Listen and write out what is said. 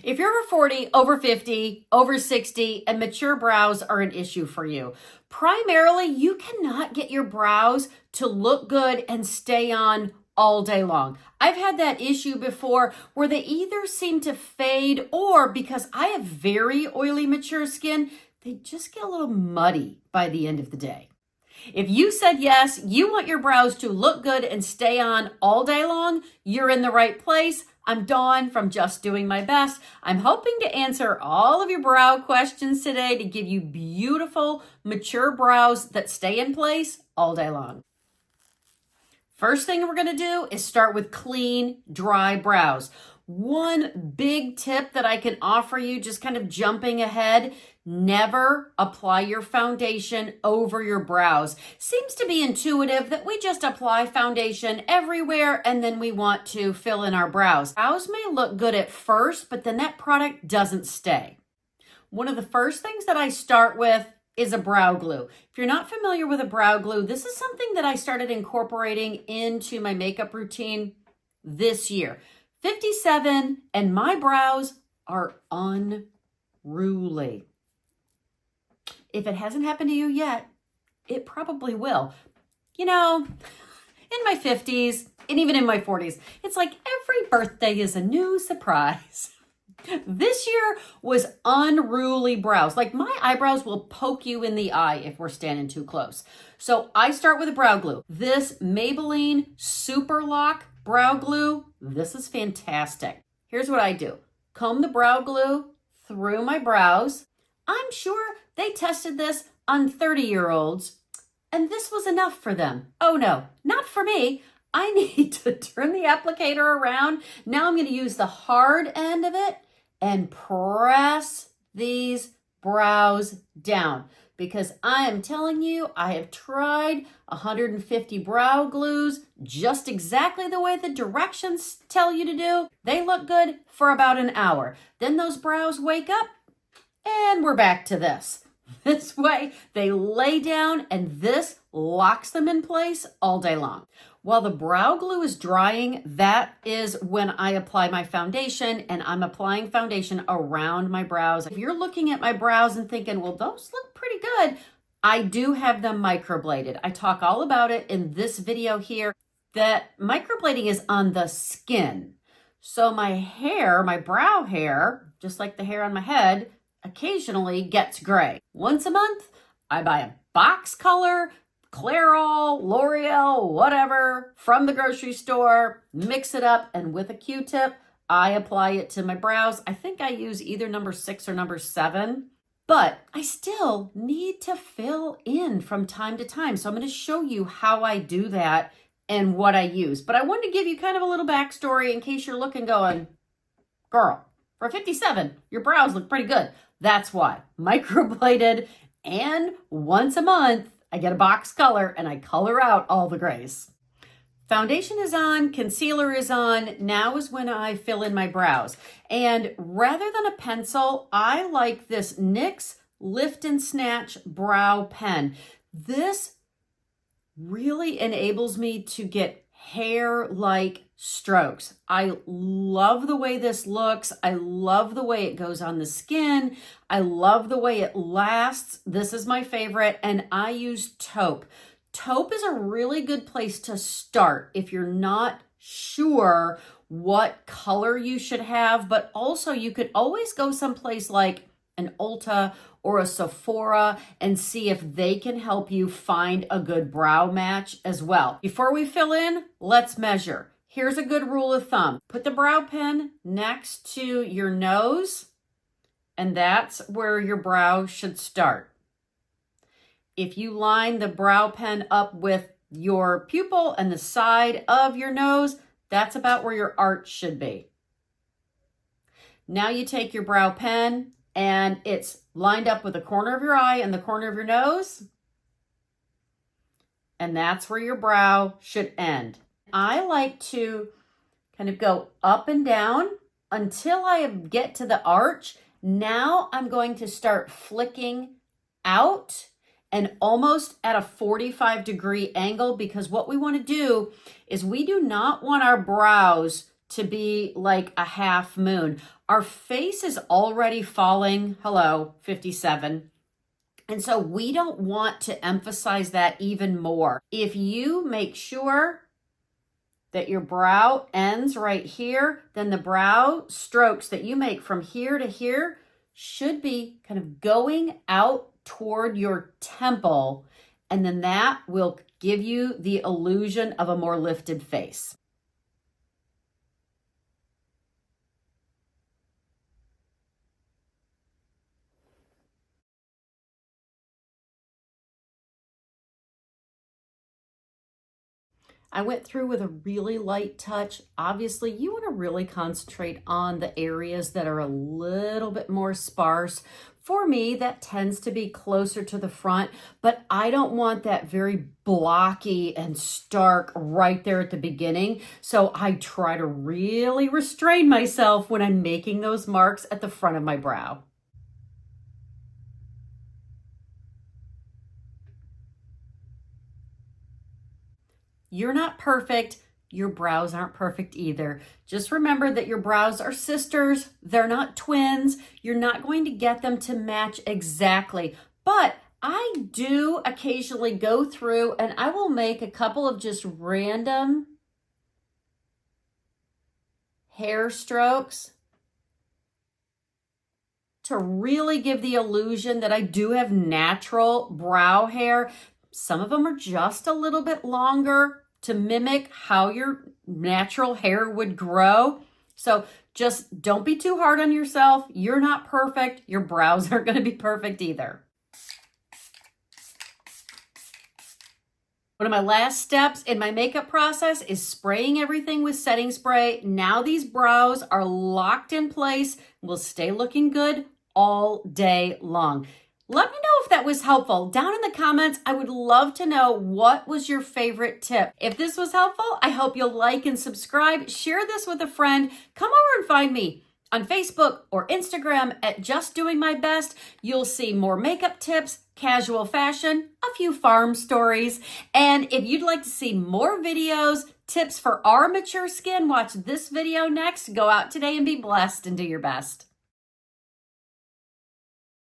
If you're over 40, over 50, over 60, and mature brows are an issue for you, primarily you cannot get your brows to look good and stay on all day long. I've had that issue before where they either seem to fade or because I have very oily, mature skin, they just get a little muddy by the end of the day. If you said yes, you want your brows to look good and stay on all day long, you're in the right place. I'm Dawn from Just Doing My Best. I'm hoping to answer all of your brow questions today to give you beautiful, mature brows that stay in place all day long. First thing we're going to do is start with clean, dry brows. One big tip that I can offer you, just kind of jumping ahead, never apply your foundation over your brows. Seems to be intuitive that we just apply foundation everywhere and then we want to fill in our brows. Brows may look good at first, but then that product doesn't stay. One of the first things that I start with is a brow glue. If you're not familiar with a brow glue, this is something that I started incorporating into my makeup routine this year. 57, and my brows are unruly. If it hasn't happened to you yet, it probably will. You know, in my 50s, and even in my 40s, it's like every birthday is a new surprise. This year was unruly brows. Like my eyebrows will poke you in the eye if we're standing too close. So I start with a brow glue. This Maybelline Super Lock brow glue, this is fantastic. Here's what I do. Comb the brow glue through my brows. I'm sure they tested this on 30-year-olds and this was enough for them. Oh no, not for me. I need to turn the applicator around. Now I'm going to use the hard end of it and press these brows down. Because I am telling you, I have tried 150 brow glues just exactly the way the directions tell you to do. They look good for about an hour. Then those brows wake up and we're back to this. This way they lay down and this locks them in place all day long. While the brow glue is drying, that is when I apply my foundation, and I'm applying foundation around my brows. If you're looking at my brows and thinking, well, those look pretty good, I do have them microbladed. I talk all about it in this video here, that microblading is on the skin. So my hair, my brow hair, just like the hair on my head, occasionally gets gray. Once a month, I buy a box color, Clairol, L'Oreal, whatever, from the grocery store, mix it up, and with a Q-tip, I apply it to my brows. I think I use either number 6 or number 7, but I still need to fill in from time to time. So I'm going to show you how I do that and what I use. But I wanted to give you kind of a little backstory in case you're looking going, girl, for 57, your brows look pretty good. That's why. Microbladed, and once a month, I get a box color and I color out all the grays. Foundation is on, concealer is on. Now is when I fill in my brows. And rather than a pencil, I like this NYX Lift and Snatch Brow Pen. This really enables me to get hair-like strokes. I love the way this looks. I love the way it goes on the skin. I love the way it lasts. This is my favorite, and I use taupe. Taupe is a really good place to start if you're not sure what color you should have, but also you could always go someplace like an Ulta or a Sephora and see if they can help you find a good brow match as well. Before we fill in, let's measure. Here's a good rule of thumb. Put the brow pen next to your nose, and that's where your brow should start. If you line the brow pen up with your pupil and the side of your nose, that's about where your arch should be. Now you take your brow pen and it's lined up with the corner of your eye and the corner of your nose. And that's where your brow should end. I like to kind of go up and down until I get to the arch. Now I'm going to start flicking out and almost at a 45-degree angle, because what we want to do is we do not want our brows to be like a half moon. Our face is already falling, hello, 57. And so we don't want to emphasize that even more. If you make sure that your brow ends right here, then the brow strokes that you make from here to here should be kind of going out toward your temple. And then that will give you the illusion of a more lifted face. I went through with a really light touch. Obviously, you want to really concentrate on the areas that are a little bit more sparse. For me, that tends to be closer to the front, but I don't want that very blocky and stark right there at the beginning. So I try to really restrain myself when I'm making those marks at the front of my brow. You're not perfect. Your brows aren't perfect either. Just remember that your brows are sisters. They're not twins. You're not going to get them to match exactly. But I do occasionally go through and I will make a couple of just random hair strokes to really give the illusion that I do have natural brow hair. Some of them are just a little bit longer to mimic how your natural hair would grow. So just don't be too hard on yourself. You're not perfect. Your brows aren't going to be perfect either. One of my last steps in my makeup process is spraying everything with setting spray. Now these brows are locked in place, will stay looking good all day long. Let me know if that was helpful. Down in the comments, I would love to know what was your favorite tip. If this was helpful, I hope you'll like and subscribe. Share this with a friend. Come over and find me on Facebook or Instagram at Just Doing My Best. You'll see more makeup tips, casual fashion, a few farm stories. And if you'd like to see more videos, tips for our mature skin, watch this video next. Go out today and be blessed and do your best.